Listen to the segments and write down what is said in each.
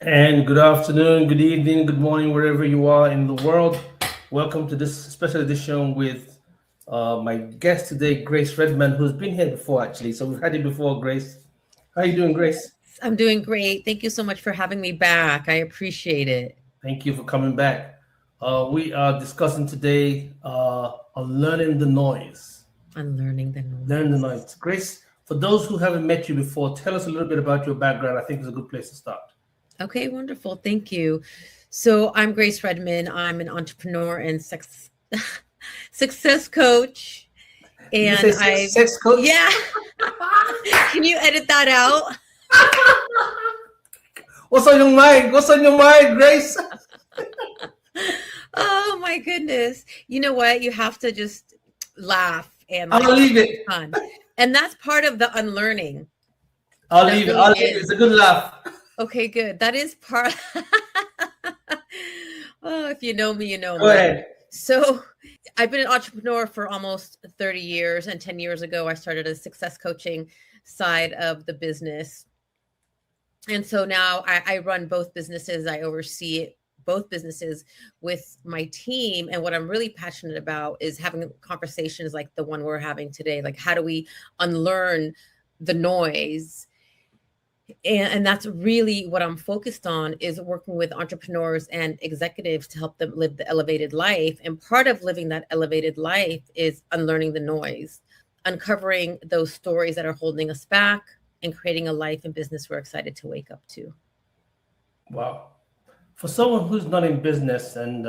And good afternoon, good evening, good morning, wherever you are in the world. Welcome to this special edition with my guest today, Grace Redmond, who's been here before, actually. So we've had you before, Grace. How are you doing, Grace? I'm doing great. Thank you so much for having me back. I appreciate it. Thank you for coming back. We are discussing today on learning the noise. Unlearning the Learn the noise. noise. Grace, for those who haven't met you before, tell us a little bit about your background. I think it's a good place to start. Okay, wonderful. Thank you. So I'm Grace Redmond. I'm an entrepreneur and success coach. Did you say And sex coach? yeah, can you edit that out? What's on your mind? What's on your mind, Grace? Oh my goodness. You know what? You have to just laugh and I'll leave it. fun. And that's part of the unlearning. I'll That leave it. really I'll leave it. is. It's a good laugh. Okay, good. That is part. Oh, if you know me, you know Go me. ahead. So I've been an entrepreneur for almost 30 years. And 10 years ago, I started a success coaching side of the business. And so now I run both businesses. I oversee both businesses with my team. And what I'm really passionate about is having conversations like the one we're having today. Like, how do we unlearn the noise? And that's really what I'm focused on, is working with entrepreneurs and executives to help them live the elevated life. And part of living that elevated life is unlearning the noise, uncovering those stories that are holding us back, and creating a life and business we're excited to wake up to. Wow. For someone who's not in business and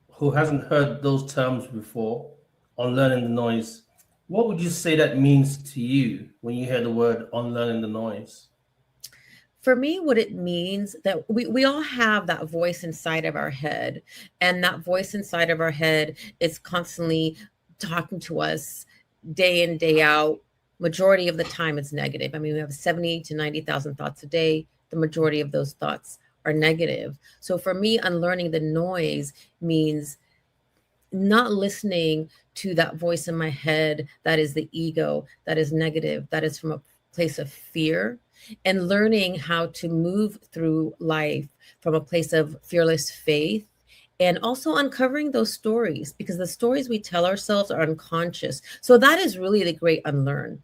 who hasn't heard those terms before on learning the noise, what would you say that means to you when you hear the word unlearning the noise? For me, what it means that we all have that voice inside of our head, and that voice inside of our head is constantly talking to us day in, day out. Majority of the time it's negative. I mean, we have 70 to 90,000 thoughts a day. The majority of those thoughts are negative. So for me, unlearning the noise means not listening to that voice in my head that is the ego, that is negative, that is from a place of fear, and learning how to move through life from a place of fearless faith. And also uncovering those stories, because the stories we tell ourselves are unconscious. So that is really the great unlearn.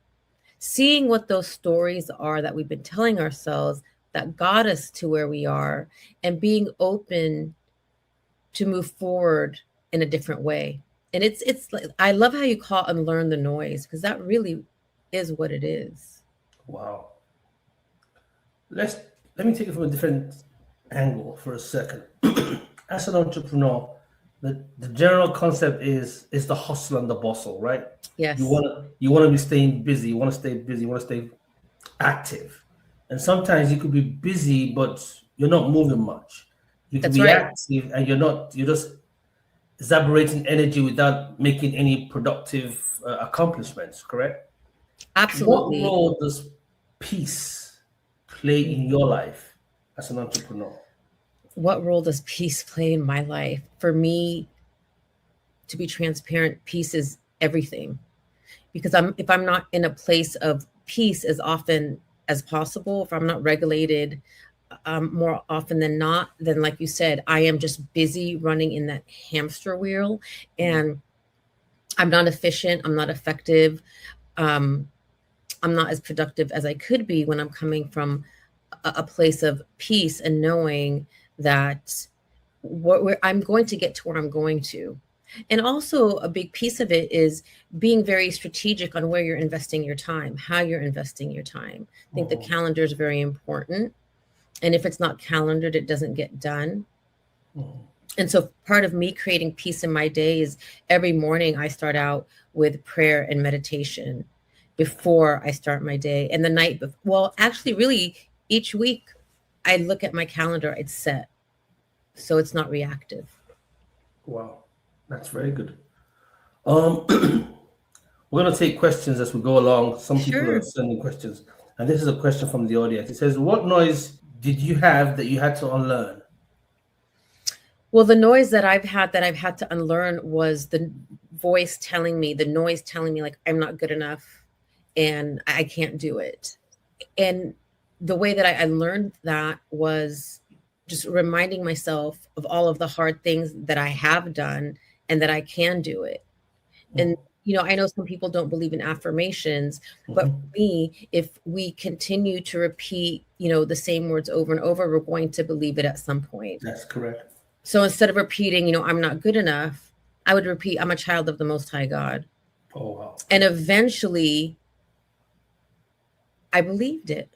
Seeing what those stories are that we've been telling ourselves that got us to where we are, and being open to move forward in a different way. And it's like, I love how you call unlearn the noise, because that really is what it is. Wow. Let's Let me take it from a different angle for a second. As an entrepreneur, the general concept is the hustle and the bustle, right? Yes, You wanna be staying busy, you wanna stay busy, you wanna stay active. And sometimes you could be busy, but you're not moving much. You could that's be right. active and you're just evaporating energy without making any productive accomplishments, correct? What Absolutely. role does peace play in your life as an entrepreneur? What role does peace play in my life? For me, to be transparent, peace is everything. Because if I'm not in a place of peace as often as possible, if I'm not regulated more often than not, then like you said, I am just busy running in that hamster wheel, and I'm not efficient. I'm not effective. Um, I'm not as productive as I could be when I'm coming from a place of peace and knowing that I'm going to get to where I'm going to. And also, a big piece of it is being very strategic on where you're investing your time, how you're investing your time. I think the Mhm, calendar is very important. And if it's not calendared, it doesn't get done. mhm. And so, part of me creating peace in my day is every morning I start out with prayer and meditation before I start my day. And the night before, well, actually, really, each week I look at my calendar, it's set. So it's not reactive. Wow, that's very good. Um, we're going to take questions as we go along. Some people are Sure. sending questions, and this is a question from the audience. It says, "What noise did you have that you had to unlearn?" Well, the noise that I've had to unlearn was the voice telling me, the noise telling me, like, I'm not good enough and I can't do it. And the way that I learned that was just reminding myself of all of the hard things that I have done and that I can do it. And I know some people don't believe in affirmations, but for me, if we continue to repeat, the same words over and over, we're going to believe it at some point. That's correct. So instead of repeating, I'm not good enough, I would repeat, I'm a child of the Most High God. Oh, wow. And eventually I believed it,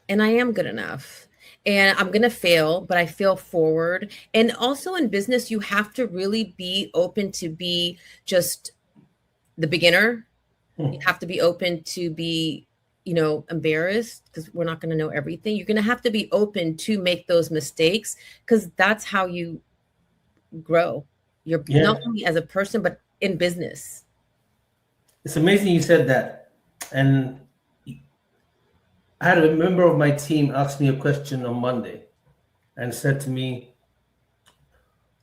and I am good enough. And I'm going to fail, but I fail forward. And also in business, you have to really be open to be just the beginner. You have to be open to be, embarrassed, because we're not going to know everything. You're going to have to be open to make those mistakes, because that's how you grow. You're not only as a person, but in business. It's amazing you said that. And I had a member of my team ask me a question on Monday and said to me,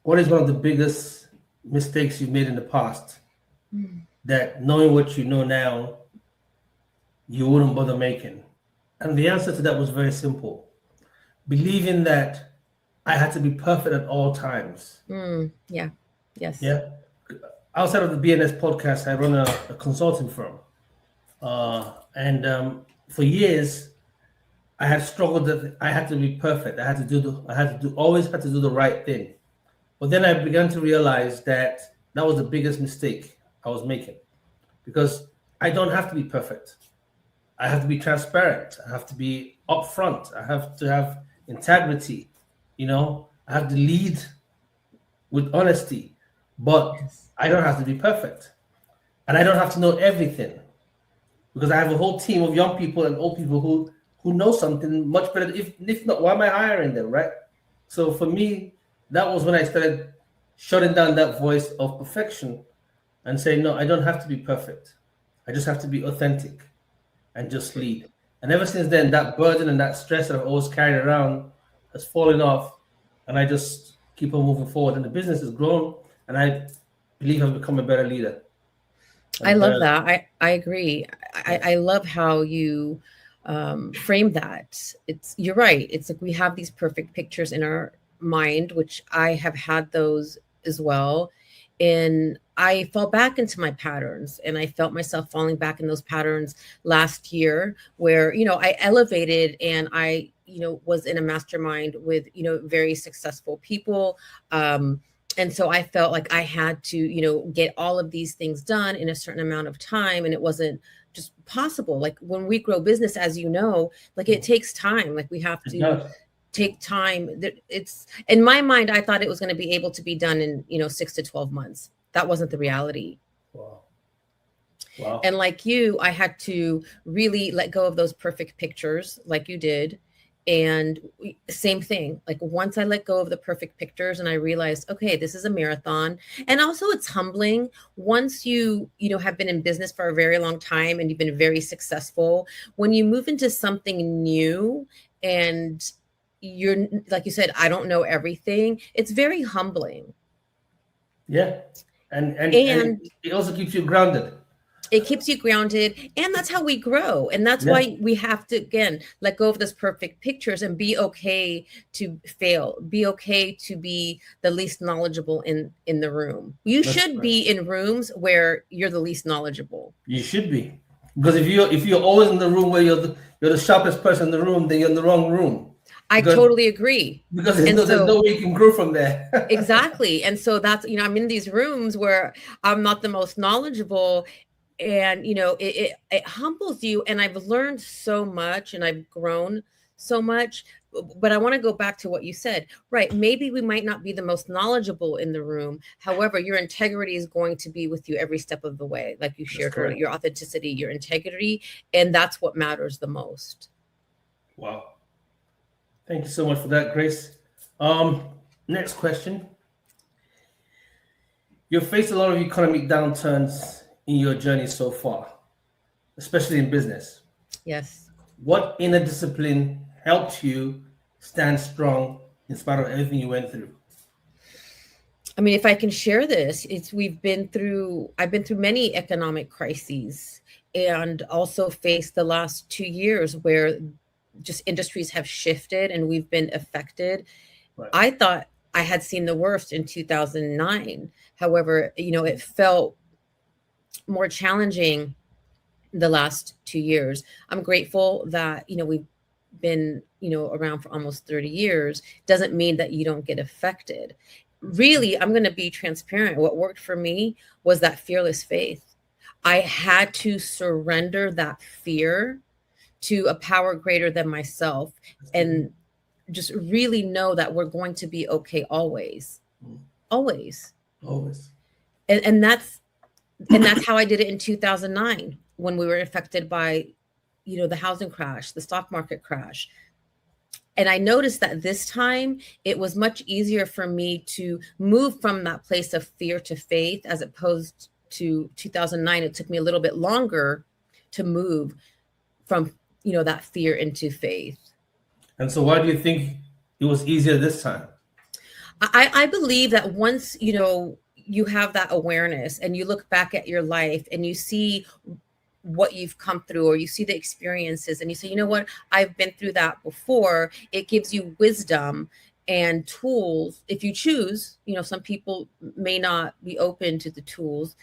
what is one of the biggest mistakes you've made in the past that, knowing what you know now, you wouldn't bother making? And the answer to that was very simple. Believing that I had to be perfect at all times. Yeah. Yes. Yeah. Outside of the BNS podcast, I run a consulting firm. And for years, I had struggled that I had to be perfect. Always had to do the right thing. But then I began to realize that that was the biggest mistake I was making, because I don't have to be perfect. I have to be transparent. I have to be upfront. I have to have integrity. I have to lead with honesty, but I don't have to be perfect. And I don't have to know everything, because I have a whole team of young people and old people who know something much better. If not, why am I hiring them, right? So for me, that was when I started shutting down that voice of perfection and saying, no, I don't have to be perfect. I just have to be authentic and just lead. And ever since then, that burden and that stress that I've always carried around has fallen off, and I just keep on moving forward. And the business has grown, and I believe I've become a better leader. I love that. I agree. I love how you frame that. You're right. It's like we have these perfect pictures in our mind, which I have had those as well. And I fell back into my patterns, and I felt myself falling back in those patterns last year, where, I elevated, and I, was in a mastermind with, very successful people. And so I felt like I had to, get all of these things done in a certain amount of time. And it wasn't just possible. Like when we grow business, as you know, like it takes time. Like we have to take time. It's, in my mind, I thought it was going to be able to be done in, 6 to 12 months. That wasn't the reality. Wow. And like you, I had to really let go of those perfect pictures like you did. And same thing, like once I let go of the perfect pictures and I realized, okay, this is a marathon. And also it's humbling once you have been in business for a very long time and you've been very successful. When you move into something new and you're, like you said, I don't know everything, it's very humbling. Yeah. And it also keeps you grounded. It keeps you grounded, and that's how we grow. And that's why we have to, again, let go of those perfect pictures and be okay to fail. Be okay to be the least knowledgeable in the room. You should be in rooms where you're the least knowledgeable. You should be, because if you're always in the room where you're the sharpest person in the room, then you're in the wrong room. I totally agree. Because there's no way you can grow from there. Exactly. And so that's, I'm in these rooms where I'm not the most knowledgeable. And, it humbles you. And I've learned so much and I've grown so much. But I want to go back to what you said, right? Maybe we might not be the most knowledgeable in the room. However, your integrity is going to be with you every step of the way. Like you shared earlier, your authenticity, your integrity. And that's what matters the most. Wow. Thank you so much for that, Grace. Next question. You've faced a lot of economic downturns in your journey so far, especially in business. Yes. What inner discipline helped you stand strong in spite of everything you went through? I mean, if I can share this, I've been through many economic crises, and also faced the last 2 years where just industries have shifted and we've been affected. Right. I thought I had seen the worst in 2009. However, it felt more challenging the last 2 years. I'm grateful that, we've been, around for almost 30 years. Doesn't mean that you don't get affected. Really, I'm going to be transparent. What worked for me was that fearless faith. I had to surrender that fear to a power greater than myself and just really know that we're going to be okay always. Mm. Always. Always. And that's how I did it in 2009 when we were affected by, the housing crash, the stock market crash. And I noticed that this time it was much easier for me to move from that place of fear to faith, as opposed to 2009. It took me a little bit longer to move from, that fear into faith. And so why do you think it was easier this time? I believe that once, you have that awareness and you look back at your life and you see what you've come through, or you see the experiences and you say, you know what, I've been through that before. It gives you wisdom and tools if you choose. Some people may not be open to the tools,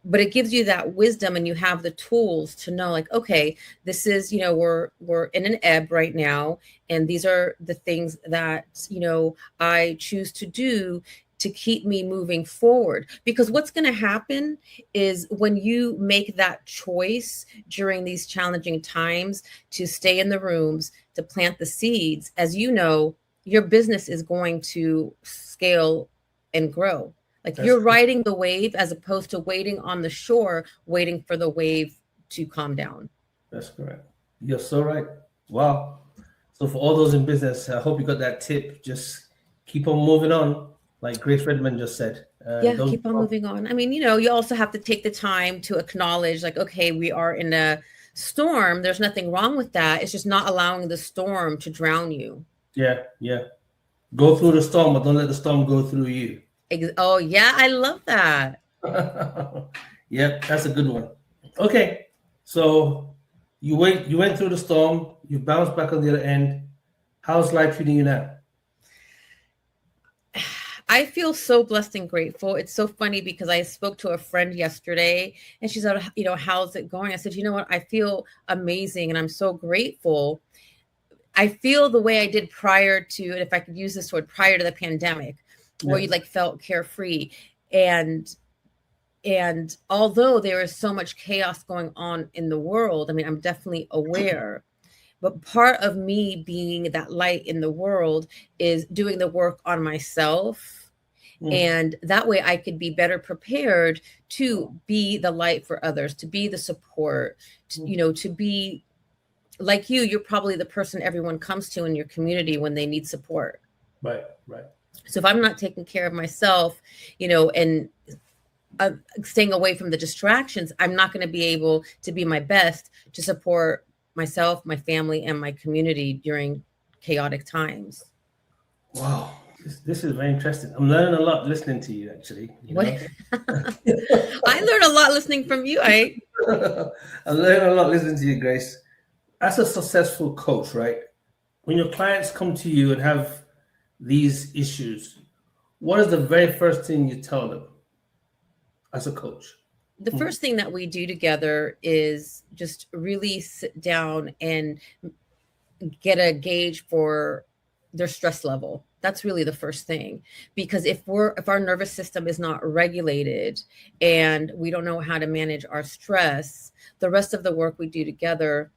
but it gives you that wisdom and you have the tools to know, like, okay, this is, we're in an ebb right now, and these are the things that, I choose to do to keep me moving forward. Because what's going to happen is when you make that choice during these challenging times to stay in the rooms, to plant the seeds, as you know, your business is going to scale and grow. Like, That's you're correct. riding the wave as opposed to waiting on the shore, waiting for the wave to calm down. That's correct. You're so right. Wow. So for all those in business, I hope you got that tip. Just keep on moving on, like Grace Redmond just said. Yeah, Don't keep give on up. moving on. I mean, you also have to take the time to acknowledge, like, okay, we are in a storm. There's nothing wrong with that. It's just not allowing the storm to drown you. Yeah, yeah. Go through the storm, but don't let the storm go through you. Oh, yeah, I love that. Yep, that's a good one. Okay, so you went through the storm, you bounced back on the other end. How's life treating you now? I feel so blessed and grateful. It's so funny because I spoke to a friend yesterday and she said, how's it going? I said, you know what? I feel amazing and I'm so grateful. I feel the way I did prior to, and if I could use this word, prior to the pandemic, where Yeah. you like felt carefree. And although there is so much chaos going on in the world, I mean, I'm definitely aware. But part of me being that light in the world is doing the work on myself. Mm. And that way I could be better prepared to be the light for others, to be the support, to be like you're probably the person everyone comes to in your community when they need support. Right, right. So if I'm not taking care of myself, and staying away from the distractions, I'm not going to be able to be my best to support myself, my family, and my community during chaotic times. Wow. This is very interesting. I'm learning a lot listening to you, actually. What? I learned a lot listening from you. I'm learning a lot listening to you, Grace. As a successful coach, right? When your clients come to you and have these issues, what is the very first thing you tell them as a coach? The first thing that we do together is just really sit down and get a gauge for their stress level. That's really the first thing, because if our nervous system is not regulated and we don't know how to manage our stress, the rest of the work we do together,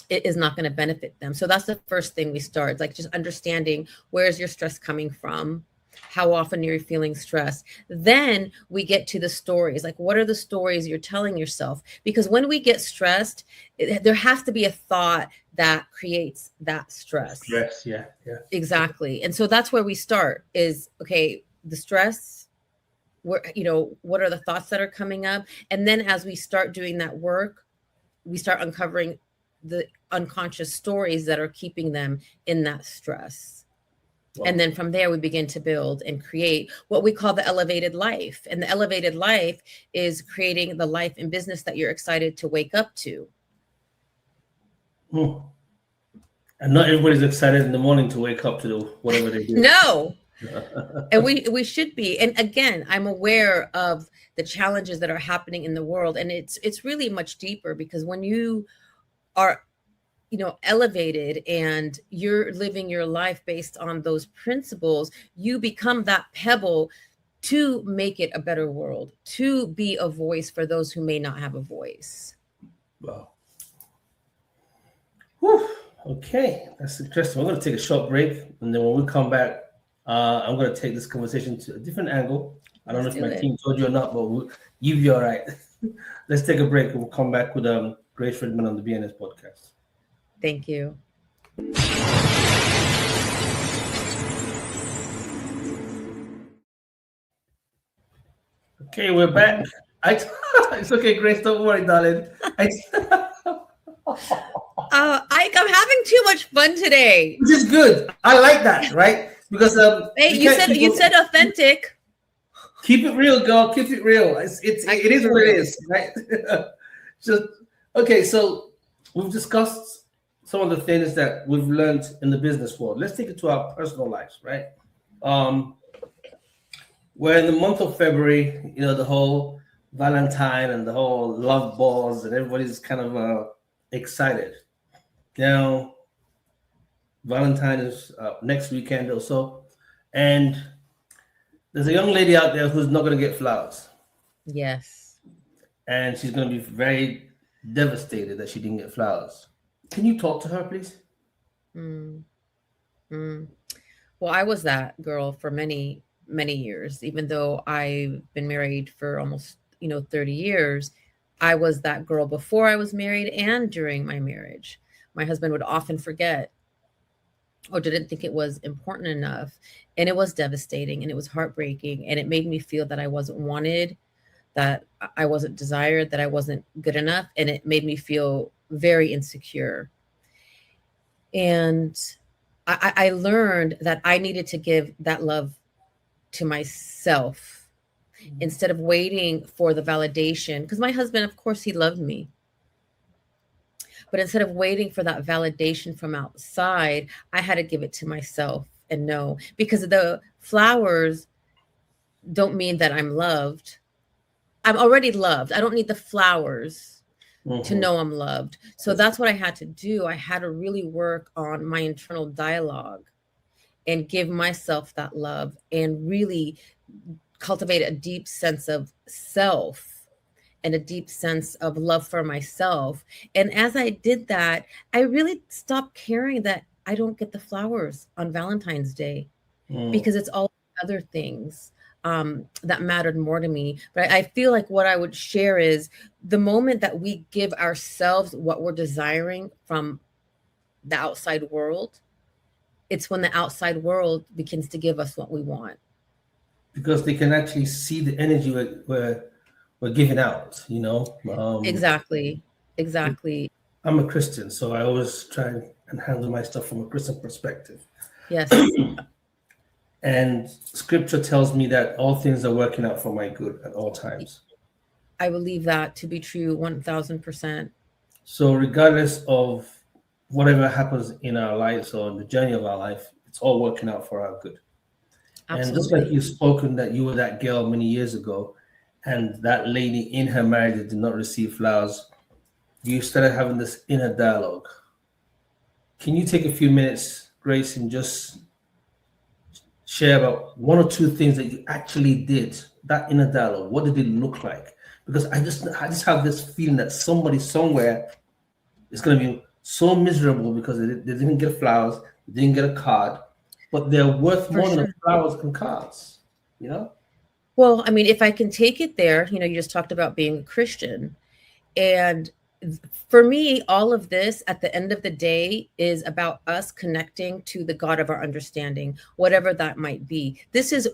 it is not going to benefit them. So that's the first thing we start. It's like just understanding, where is your stress coming from? How often you're feeling stressed. Then we get to the stories. Like, what are the stories you're telling yourself? Because when we get stressed, there has to be a thought that creates that stress. Stress, yeah. Exactly. And so that's where we start is, okay, the stress, what are the thoughts that are coming up? And then as we start doing that work, we start uncovering the unconscious stories that are keeping them in that stress. Wow. And then from there, we begin to build and create what we call the elevated life. And the elevated life is creating the life and business that you're excited to wake up to. And not everybody's excited in the morning to wake up to do whatever they do. No. And we should be. And again, I'm aware of the challenges that are happening in the world. And it's really much deeper, because when you are, elevated and you're living your life based on those principles, you become that pebble to make it a better world, to be a voice for those who may not have a voice. Wow. Whew. Okay, that's interesting. We're going to take a short break, and then when we come back, I'm going to take this conversation to a different angle. I don't know if my team told you or not, but you'll be all right. Let's take a break, and we'll come back with Grace Friedman on the BNS podcast. Thank you. Okay, we're back. It's okay, Grace. Don't worry, darling. I'm having too much fun today. Which is good. I like that, right? Because hey, you said authentic. Keep it real, girl. Keep it real. It is what it is, right? Just okay. So we've discussed some of the things that we've learned in the business world. Let's take it to our personal lives, right? We're in the month of February. The whole Valentine and the whole love balls, and everybody's kind of excited. Now, Valentine is next weekend or so, and there's a young lady out there who's not going to get flowers. Yes. And she's going to be very devastated that she didn't get flowers. Can you talk to her, please? Well, I was that girl for many, many years. Even though I've been married for almost, 30 years, I was that girl before I was married and during my marriage. My husband would often forget or didn't think it was important enough. And it was devastating and it was heartbreaking. And it made me feel that I wasn't wanted, that I wasn't desired, that I wasn't good enough. And it made me feel very insecure. And I learned that I needed to give that love to myself instead of waiting for the validation. Because my husband, of course, he loved me. But instead of waiting for that validation from outside, I had to give it to myself and know. Because the flowers don't mean that I'm loved. I'm already loved. I don't need the flowers to know I'm loved. So that's what I had to do. I had to really work on my internal dialogue and give myself that love and really cultivate a deep sense of self and a deep sense of love for myself. And as I did that, I really stopped caring that I don't get the flowers on Valentine's Day because it's all other things that mattered more to me. But I feel like what I would share is the moment that we give ourselves what we're desiring from the outside world, it's when the outside world begins to give us what we want. Because they can actually see the energy we're giving out, Exactly. I'm a Christian, so I always try and handle my stuff from a Christian perspective. Yes. And scripture tells me that all things are working out for my good at all times. I believe that to be true 1000%. So regardless of whatever happens in our lives or in the journey of our life, it's all working out for our good. Absolutely. And just like you've spoken that you were that girl many years ago, and that lady in her marriage that did not receive flowers, you started having this inner dialogue. Can you take a few minutes, Grace, and just share about one or two things that you actually did, that inner dialogue? What did it look like? Because I just have this feeling that somebody somewhere is going to be so miserable because they didn't get flowers, they didn't get a card, but they're worth more than flowers and cards, Well, I mean, if I can take it there, you just talked about being a Christian. And for me, all of this at the end of the day is about us connecting to the God of our understanding, whatever that might be. This is,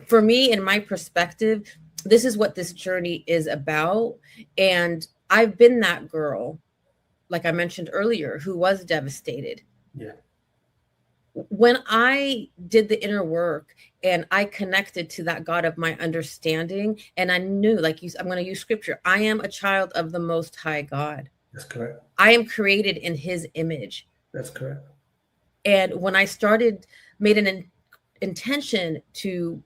for me, in my perspective, this is what this journey is about. And I've been that girl, like I mentioned earlier, who was devastated. Yeah. When I did the inner work and I connected to that God of my understanding, and I knew, I'm going to use scripture, I am a child of the Most High God. That's correct. I am created in his image. That's correct. And when I made an intention to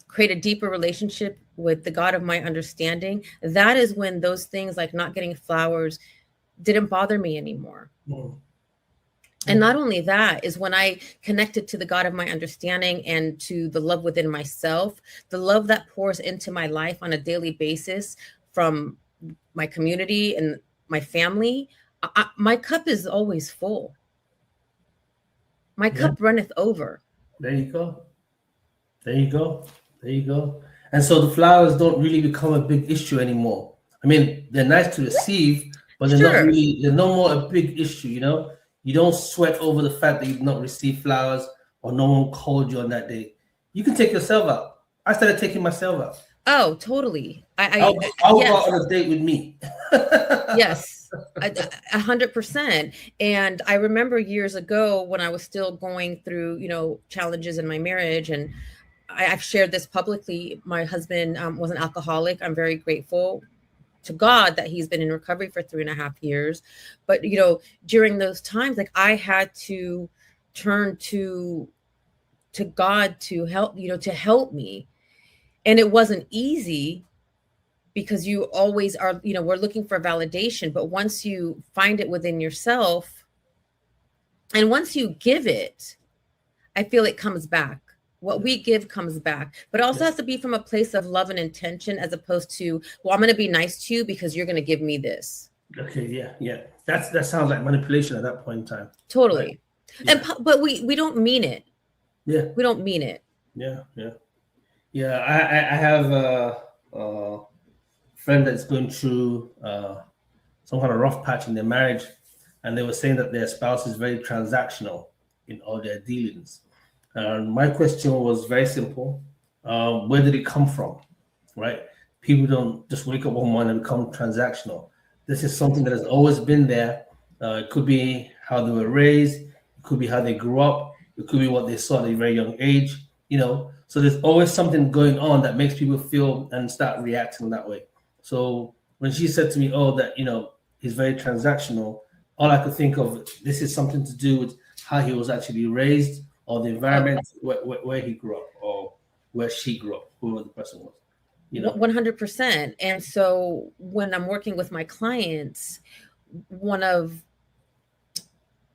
create a deeper relationship with the God of my understanding, that is when those things like not getting flowers didn't bother me anymore. Mm. And not only that, is when I connected to the God of my understanding and to the love within myself, the love that pours into my life on a daily basis from my community and my family, my cup is always full. My Yeah, cup runneth over. there you go. There you go. There you go. And so the flowers don't really become a big issue anymore. I mean, they're nice to receive, but Sure. they're no more a big issue, you know? You don't sweat over the fact that you've not received flowers or no one called you on that day. You can take yourself out. I started taking myself out. Oh, totally. I'll go out Yes, on a date with me. yes, 100%. And I remember years ago when I was still going through, challenges in my marriage, and I've shared this publicly. My husband was an alcoholic. I'm very grateful to God that he's been in recovery for 3.5 years. But, during those times, like I had to turn to God to help me. And it wasn't easy because you always are, we're looking for validation. But once you find it within yourself and once you give it, I feel it comes back. What we give comes back, but it also has to be from a place of love and intention, as opposed to, well, I'm going to be nice to you because you're going to give me this. Okay, yeah. That sounds like manipulation at that point in time. Totally. Right? Yeah. But we don't mean it. Yeah. We don't mean it. Yeah. I have a friend that's going through some kind of rough patch in their marriage, and they were saying that their spouse is very transactional in all their dealings. And my question was very simple: where did it come from? Right? People don't just wake up one morning and become transactional. This is something that has always been there. It could be how they were raised. It could be how they grew up. It could be what they saw at a very young age. So there's always something going on that makes people feel and start reacting that way. So when she said to me, "Oh, that he's very transactional," all I could think of, this is something to do with how he was actually raised, or the environment where he grew up, or where she grew up, whoever the person was. 100%. And so when I'm working with my clients, one of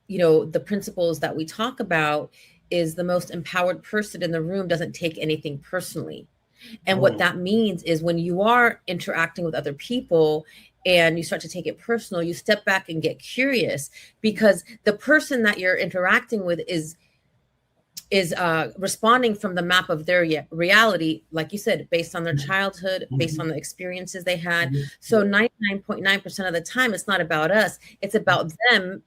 the principles that we talk about is the most empowered person in the room doesn't take anything personally. And what that means is when you are interacting with other people and you start to take it personal, you step back and get curious, because the person that you're interacting with is responding from the map of their reality, like you said, based on their childhood, based on the experiences they had. So 99.9% of the time, it's not about us, it's about them,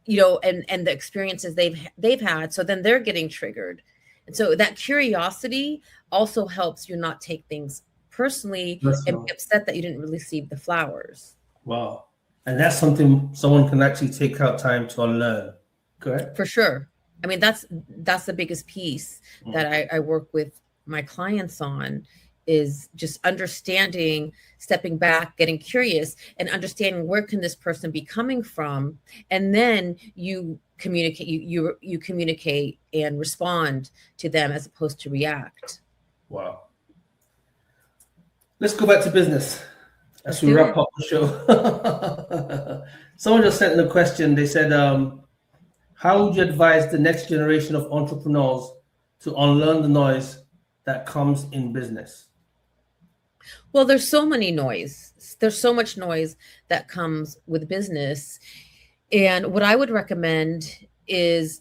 and the experiences they've had. So then they're getting triggered. And so that curiosity also helps you not take things personally and be upset that you didn't receive the flowers. Wow. And that's something someone can actually take out time to unlearn, correct? For sure. I mean, that's the biggest piece that I work with my clients on, is just understanding, stepping back, getting curious, and understanding where can this person be coming from. And then you communicate, you communicate and respond to them as opposed to react. Wow. Let's go back to business as we wrap up the show. Someone just sent in a question. They said, how would you advise the next generation of entrepreneurs to unlearn the noise that comes in business? Well, there's so many noise. There's so much noise that comes with business. And what I would recommend is,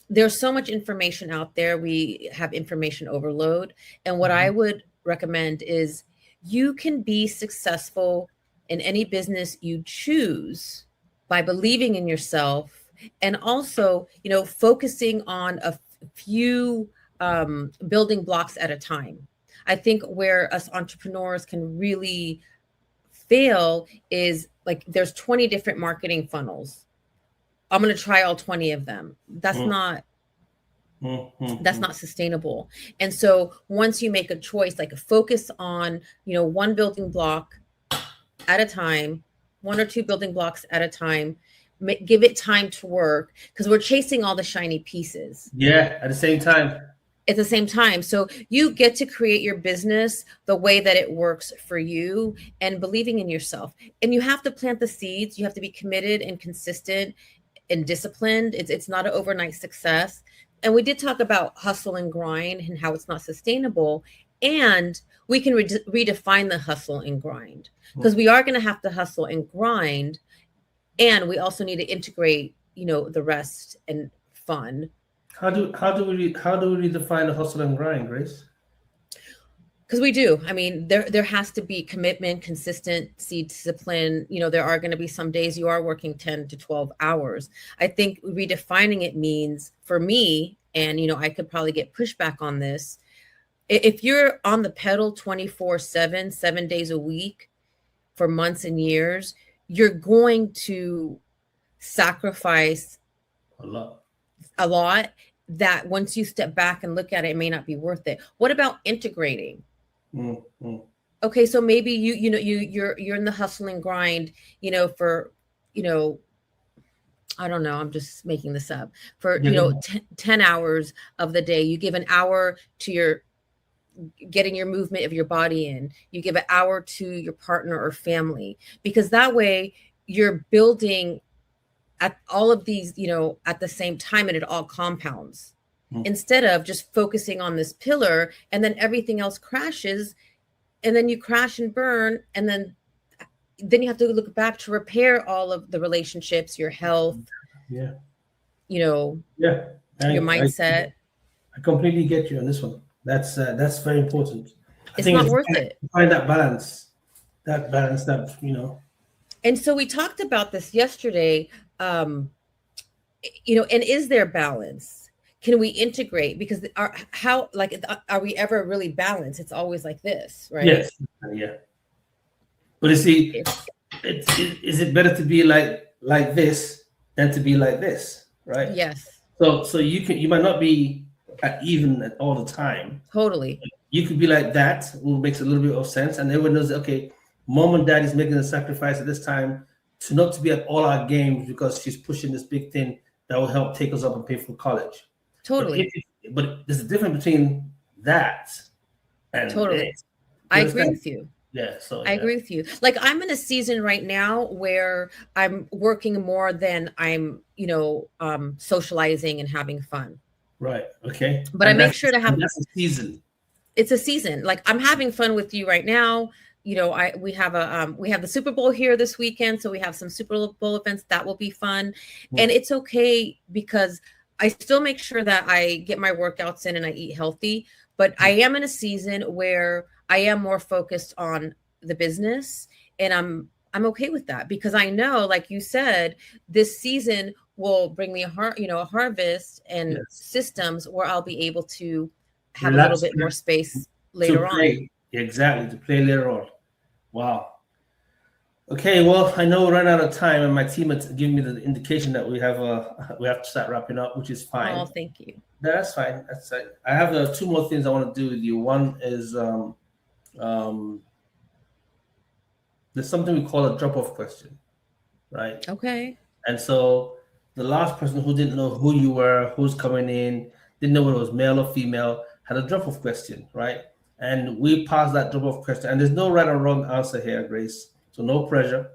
there's so much information out there. We have information overload. And what I would recommend is, you can be successful in any business you choose by believing in yourself, and also, focusing on a few building blocks at a time. I think where us entrepreneurs can really fail is, like, there's 20 different marketing funnels. I'm going to try all 20 of them. That's not sustainable. And so once you make a choice, like focus on, one building block at a time, one or two building blocks at a time, give it time to work, because we're chasing all the shiny pieces Yeah, at the same time. at the same time. So you get to create your business the way that it works for you, and believing in yourself. And you have to plant the seeds. You have to be committed and consistent and disciplined. It's not an overnight success. And we did talk about hustle and grind and how it's not sustainable. And we can redefine the hustle and grind, because we are going to have to hustle and grind, and we also need to integrate, the rest and fun. How do we redefine the hustle and grind, Grace? Because we do. I mean, there has to be commitment, consistency, discipline. There are going to be some days you are working 10 to 12 hours. I think redefining it means, for me, and I could probably get pushback on this, if you're on the pedal 24/7, 7 days a week for months and years, you're going to sacrifice A lot. a lot, that once you step back and look at it, it may not be worth it. What about integrating? Mm, mm. Okay, so maybe you're in the hustle and grind, for, I don't know, I'm just making this up, for, Yeah, go 10 hours of the day. You give an hour to your getting your movement of your body in. You give an hour to your partner or family, because that way you're building at all of these, at the same time, and it all compounds. Mm. Instead of just focusing on this pillar, and then everything else crashes, and then you crash and burn, and then you have to look back to repair all of the relationships, your health, Yeah, you know, yeah. your I mindset. I completely get you on this one. That's very important. I It's think not it's worth it. to find that balance. That balance. That. And so we talked about this yesterday. And is there balance? Can we integrate? Because are we ever really balanced? It's always like this, right? Yes. Yeah. But you see, is it better to be like this than to be like this, right? Yes, So you might not be at even at all the time. totally. You could be like that, which makes a little bit of sense, and everyone knows that, okay, mom and dad is making a sacrifice at this time to not to be at all our games because she's pushing this big thing that will help take us up and pay for college. Totally. But there's a difference between that and Totally. this. I You agree understand? with you. Yeah. So I yeah. agree with you. Like, I'm in a season right now where I'm working more than I'm, socializing and having fun. Right. Okay. But I make sure to have, That's a season. it's a season. Like, I'm having fun with you right now. We have the Super Bowl here this weekend, so we have some Super Bowl events that will be fun. And it's okay, because I still make sure that I get my workouts in and I eat healthy. But I am in a season where I am more focused on the business, and I'm okay with that, because I know, like you said, this season will bring me a harvest and Yes. systems where I'll be able to have a Relax little bit more space to later on. play. Exactly, to play later on. Wow. Okay, well, I know we ran out of time, and my team has given me the indication that we have to start wrapping up, which is fine. Oh, thank you. That's fine. That's fine. I have two more things I want to do with you. One is there's something we call a drop-off question, right? Okay. And so the last person who didn't know who you were, who's coming in, didn't know whether it was male or female, had a drop-off question, right? And we passed that drop-off question, and there's no right or wrong answer here, Grace. So no pressure.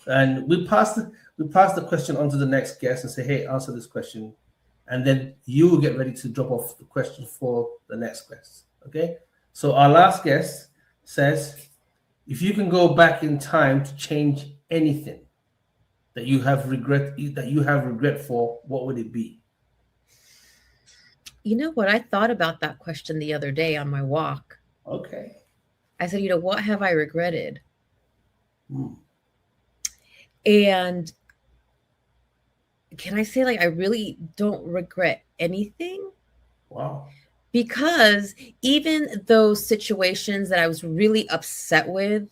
And we pass the question on to the next guest and say, hey, answer this question. And then you will get ready to drop off the question for the next guest. Okay. So our last guest says, if you can go back in time to change anything that you have regret for, what would it be? You know what? I thought about that question the other day on my walk. Okay. I said, what have I regretted? Hmm. And can I say, like, I really don't regret anything? Wow. Because even those situations that I was really upset with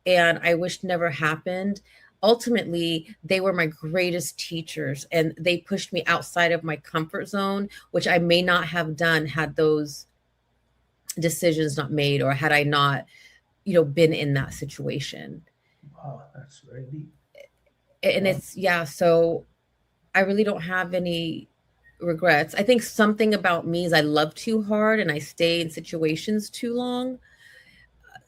and I wished never happened, ultimately they were my greatest teachers, and they pushed me outside of my comfort zone, which I may not have done had those decisions not made, or had I not, been in that situation. Wow, that's very deep. And it's, yeah, so I really don't have any regrets. I think something about me is I love too hard and I stay in situations too long.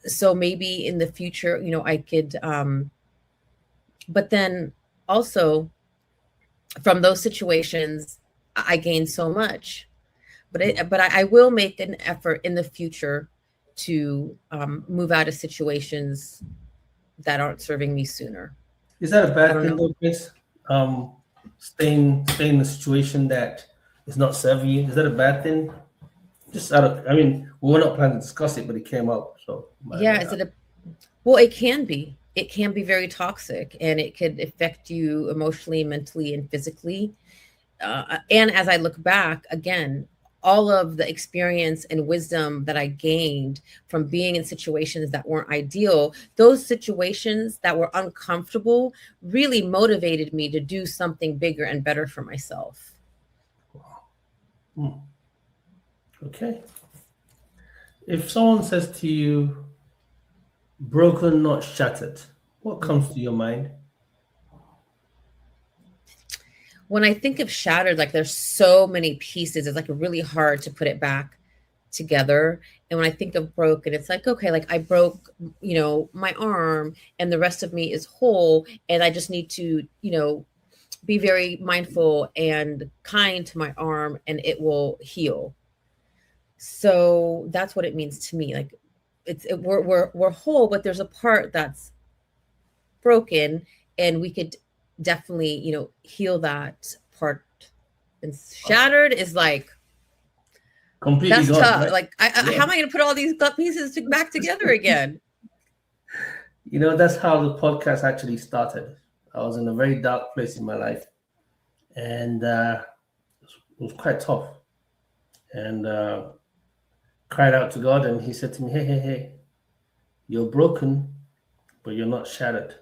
So maybe in the future, I could, but then also from those situations, I gained so much. But I will make an effort in the future to move out of situations that aren't serving me sooner. Is that a I bad don't thing know. though, Chris? Staying in a situation that is not serving you. Is that a bad thing? Just out of, I mean, we were not planning to discuss it, but it came up. So Yeah, is it a well, it can be. It can be very toxic and it could affect you emotionally, mentally, and physically. And as I look back again, all of the experience and wisdom that I gained from being in situations that weren't ideal, those situations that were uncomfortable really motivated me to do something bigger and better for myself. hmm, okay. If someone says to you, broken, not shattered, what comes to your mind? When I think of shattered, like there's so many pieces, it's like really hard to put it back together. And when I think of broken, it's like, okay, like I broke, my arm and the rest of me is whole. And I just need to, be very mindful and kind to my arm and it will heal. So that's what it means to me. Like we're whole, but there's a part that's broken and we could definitely, heal that part. And shattered is like, Completely that's gone, tough. right? Like, Yeah. how am I going to put all these pieces back together again? That's how the podcast actually started. I was in a very dark place in my life, and it was quite tough. And cried out to God, and He said to me, "Hey, hey, hey, you're broken, but you're not shattered."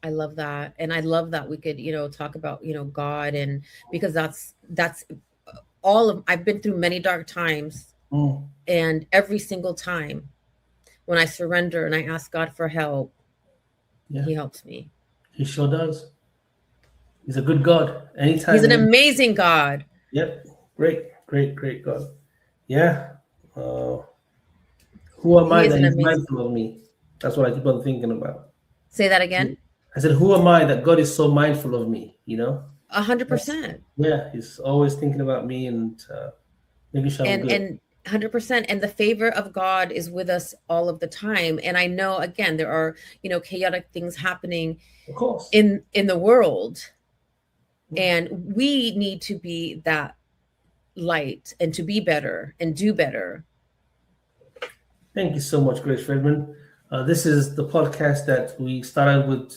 I love that. And I love that we could, talk about, God, and because that's all of I've been through many dark times, Mm, and every single time when I surrender and I ask God for help, yeah, he helps me. He sure does. He's a good God. He's Anytime an and amazing God. yep, great, great, great God. Yeah. Who am He I is that an He's amazing. mindful of me? That's what I keep on thinking about. Say that again. I said, "Who am I that God is so mindful of me?" A hundred That's, percent. yeah, He's always thinking about me and making sure I'm good. And 100%. And the favor of God is with us all of the time. And I know, again, there are, chaotic things happening Of course. in the world, Mm. and we need to be that light and to be better and do better. Thank you so much, Grace Redmond. This is the podcast that we started with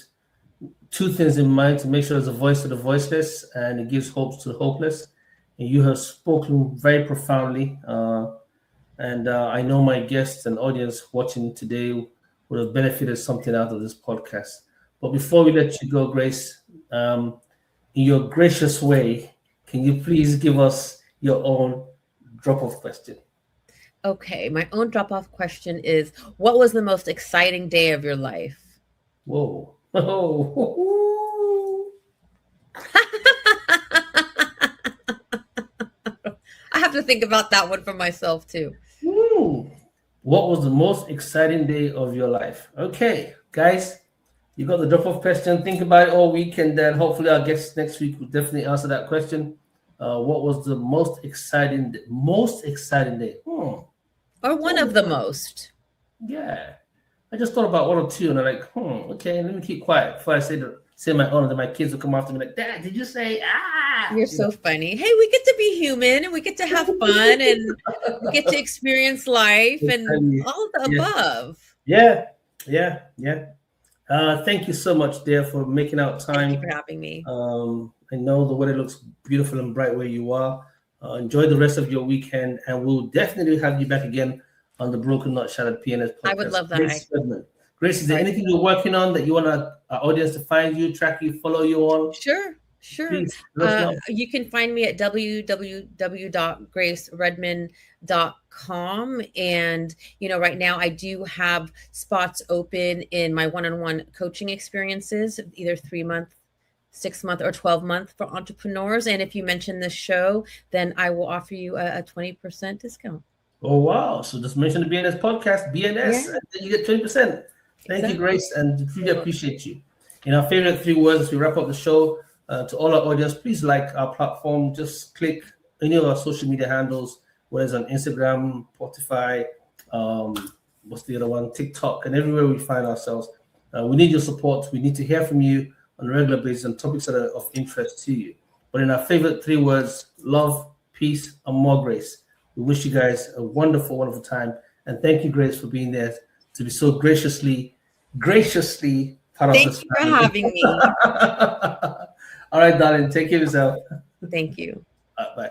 two things in mind to make sure there's a voice to the voiceless and it gives hope to the hopeless. And you have spoken very profoundly. And I know my guests and audience watching today would have benefited something out of this podcast. But before we let you go, Grace, in your gracious way, can you please give us your own drop off question? Okay, my own drop off question is, what was the most exciting day of your life? Whoa. Oh. I have to think about that one for myself too. Woo. What was the most exciting day of your life? Okay, guys, you got the drop off question. Think about it all week, and then hopefully our guests next week will definitely answer that question. What was the most exciting day? Or one of the most. Yeah, I just thought about one or two, and I'm like, okay, let me keep quiet before I say my own, and then my kids will come after me like, Dad, did you say ah? You're so funny. Hey, we get to be human and we get to have fun and we get to experience life and all of the Yeah, above. yeah, yeah, yeah. Thank you so much, dear, for making out Thank you time. for having me. I know the weather looks beautiful and bright where you are. Enjoy the rest of your weekend, and we'll definitely have you back again on the Broken Not Shattered PNS I would podcast. love that. Grace Redmond. Grace, is All there right. anything you're working on that you want our audience to find you, track you, follow you on? Sure. Sure. Please let us know. You can find me at www.graceredmond.com. And, right now I do have spots open in my one-on-one coaching experiences, either 3-month 6-month or 12-month for entrepreneurs. And if you mention this show, then I will offer you a 20% discount. Oh, wow. So just mention the BNS podcast, BNS, Yeah. and then you get 20%. Thank you, Exactly. Grace, and really appreciate you. In our favorite 3 words as we wrap up the show, to all our audience, please like our platform. Just click any of our social media handles, whether it's on Instagram, Spotify, what's the other one, TikTok, and everywhere we find ourselves. We need your support. We need to hear from you on a regular basis on topics that are of interest to you. But in our favorite 3 words, love, peace, and more grace. We wish you guys a wonderful, wonderful time. And thank you, Grace, for being there to be so graciously part of Thank this you for family. having me. All right, darling. Take care of yourself. Thank you. Bye.